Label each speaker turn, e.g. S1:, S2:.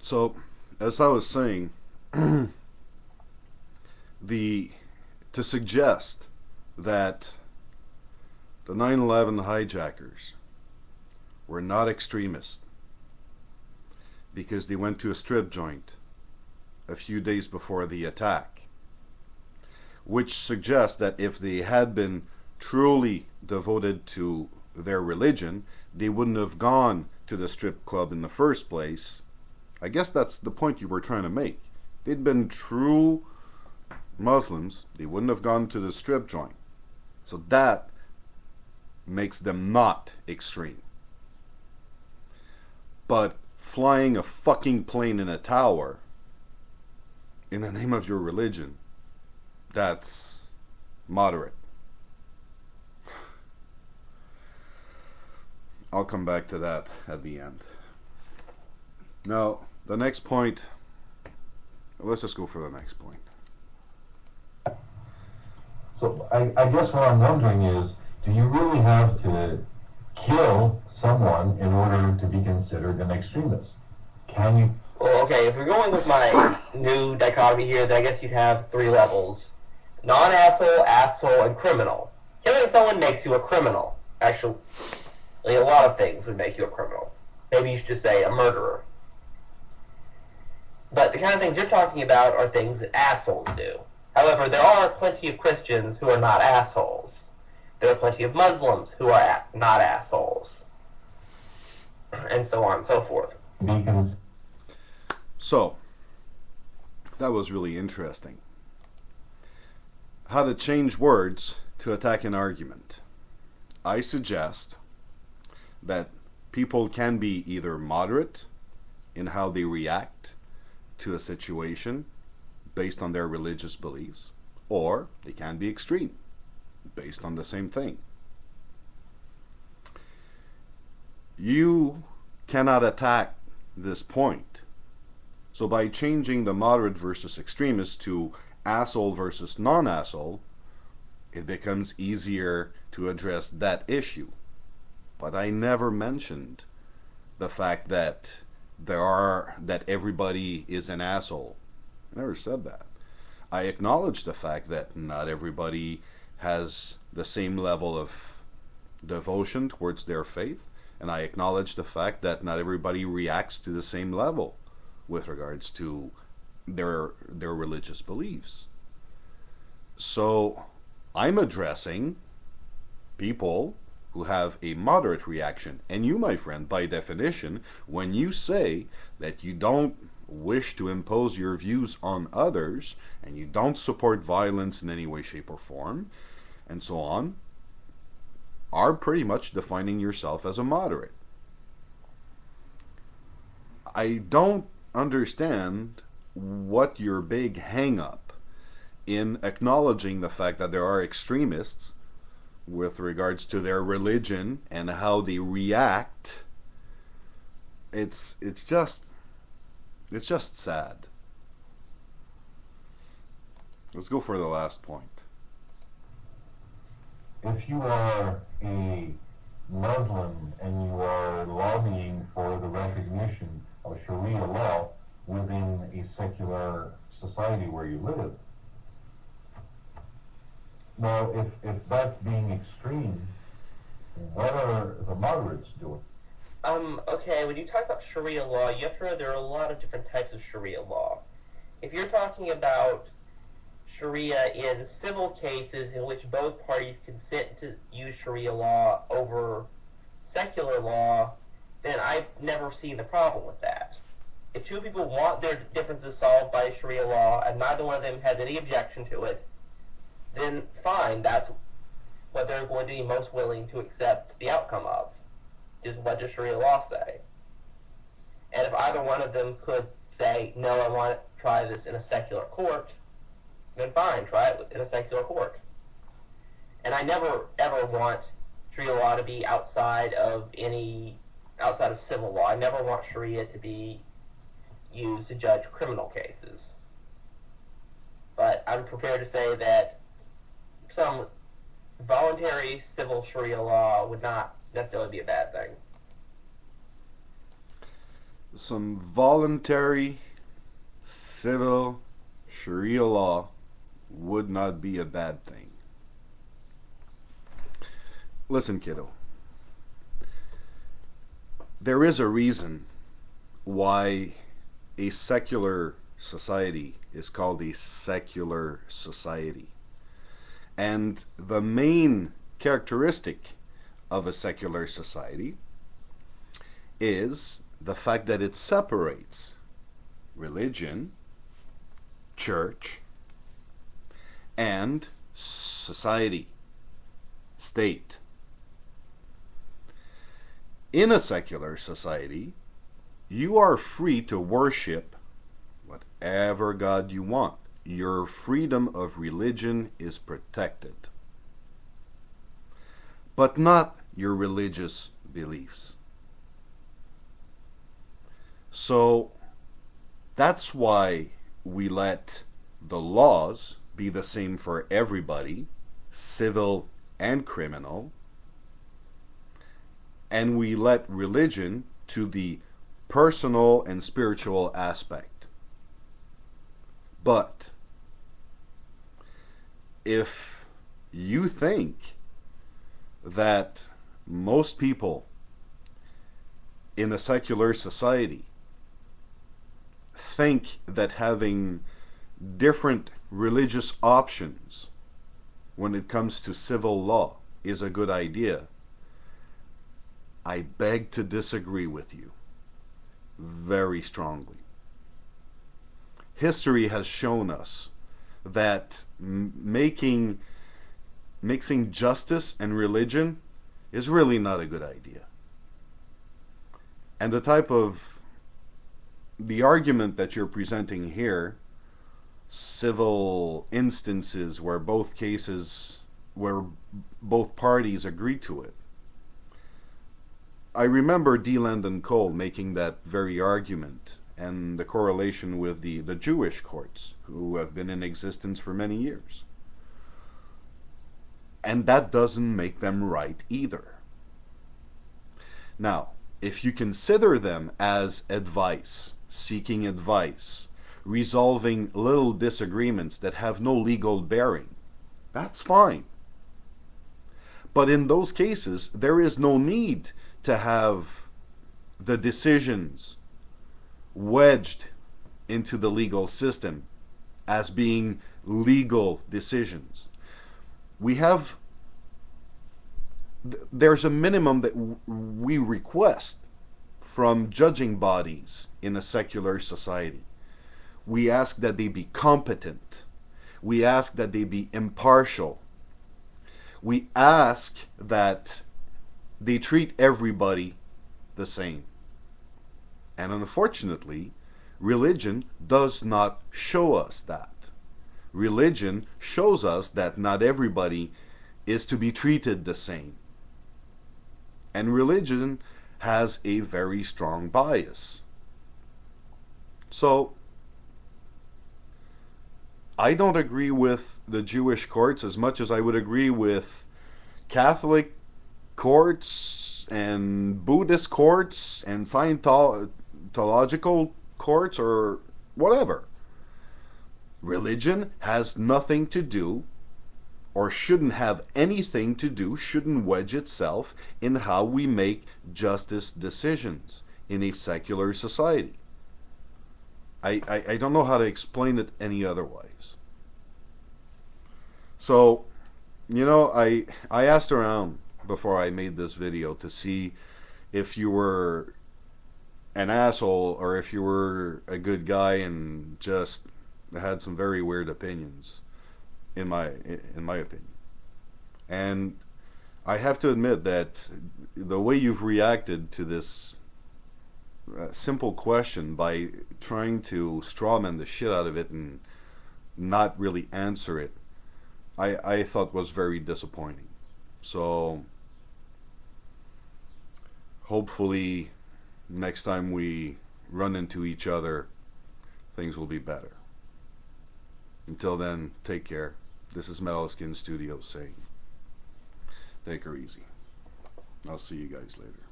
S1: So, as I was saying, the to suggest that the 9/11 hijackers were not extremists because they went to a strip joint a few days before the attack, which suggests that if they had been truly devoted to their religion, they wouldn't have gone to the strip club in the first place. I guess that's the point you were trying to make. If they'd been true Muslims, they wouldn't have gone to the strip joint. So that makes them not extreme. But flying a fucking plane in a tower in the name of your religion, that's moderate. I'll come back to that at the end. Now, the next point, let's just go for the next point.
S2: So I guess what I'm wondering is, do you really have to kill someone in order to be considered an extremist? Can you?
S3: Well, okay, if we're going with my new dichotomy here, then I guess you'd have three levels. Non-asshole, asshole, and criminal. Killing someone makes you a criminal. Actually, a lot of things would make you a criminal. Maybe you should just say a murderer. But the kind of things you're talking about are things that assholes do. However, there are plenty of Christians who are not assholes. There are plenty of Muslims who are not assholes. And so on and so forth.
S1: So, that was really interesting. How to change words to attack an argument. I suggest that people can be either moderate in how they react to a situation based on their religious beliefs, or they can be extreme based on the same thing. You cannot attack this point. So by changing the moderate versus extremist to asshole versus non-asshole, it becomes easier to address that issue. But I never mentioned the fact that that everybody is an asshole. I never said that. I acknowledge the fact that not everybody has the same level of devotion towards their faith, and I acknowledge the fact that not everybody reacts to the same level with regards to their religious beliefs. So I'm addressing people who have a moderate reaction. And you, my friend, by definition, when you say that you don't wish to impose your views on others, and you don't support violence in any way, shape, or form, and so on, are pretty much defining yourself as a moderate. I don't understand what your big hang-up in acknowledging the fact that there are extremists with regards to their religion and how they react. It's just sad. Let's go for the last point.
S2: If you are a Muslim and you are lobbying for the recognition of Sharia law within a secular society where you live, now if that's being extreme, what are the moderates doing?
S3: Okay, when you talk about Sharia law, you have to know there are a lot of different types of Sharia law. If you're talking about Sharia in civil cases in which both parties consent to use Sharia law over secular law, then I've never seen the problem with that. If two people want their differences solved by Sharia law and neither one of them has any objection to it, then fine, that's what they're going to be most willing to accept the outcome of. Is what does Sharia law say? And if either one of them could say, no, I want to try this in a secular court, then fine, try it in a secular court. And I never ever want Sharia law to be outside of civil law. I never want Sharia to be used to judge criminal cases. But I'm prepared to say that some voluntary civil Sharia law would not necessarily be a bad thing.
S1: some voluntary civil Sharia law would not be a bad thing. Listen, kiddo, there is a reason why a secular society is called a secular society. And the main characteristic of a secular society is the fact that it separates religion, church, and society, state. In a secular society, you are free to worship whatever God you want. Your freedom of religion is protected, but not your religious beliefs. So that's why we let the laws be the same for everybody, civil and criminal, and we let religion to the personal and spiritual aspect. But if you think that most people in a secular society think that having different religious options when it comes to civil law is a good idea, I beg to disagree with you very strongly. History has shown us that mixing justice and religion is really not a good idea. And the argument that you're presenting here, civil instances where both parties agree to it. I remember D. Landon Cole making that very argument, and the correlation with the Jewish courts, who have been in existence for many years. And that doesn't make them right either. Now, if you consider them as advice, seeking advice, resolving little disagreements that have no legal bearing, that's fine. But in those cases, there is no need to have the decisions wedged into the legal system as being legal decisions. There's a minimum that we request from judging bodies in a secular society. We ask that they be competent. We ask that they be impartial. We ask that they treat everybody the same. And unfortunately, religion does not show us that. Religion shows us that not everybody is to be treated the same. And religion has a very strong bias. So, I don't agree with the Jewish courts as much as I would agree with Catholic courts and Buddhist courts and Scientological courts or whatever. Religion has nothing to do, or shouldn't have anything to do, shouldn't wedge itself in how we make justice decisions in a secular society. I don't know how to explain it any otherwise. So, you know, I asked around before I made this video to see if you were an asshole or if you were a good guy and just had some very weird opinions, in my opinion. And I have to admit that the way you've reacted to this simple question by trying to strawman the shit out of it and not really answer it, I thought was very disappointing. So hopefully next time we run into each other, things will be better. Until then, take care. This is metalskinstudios saying, take her easy. I'll see you guys later.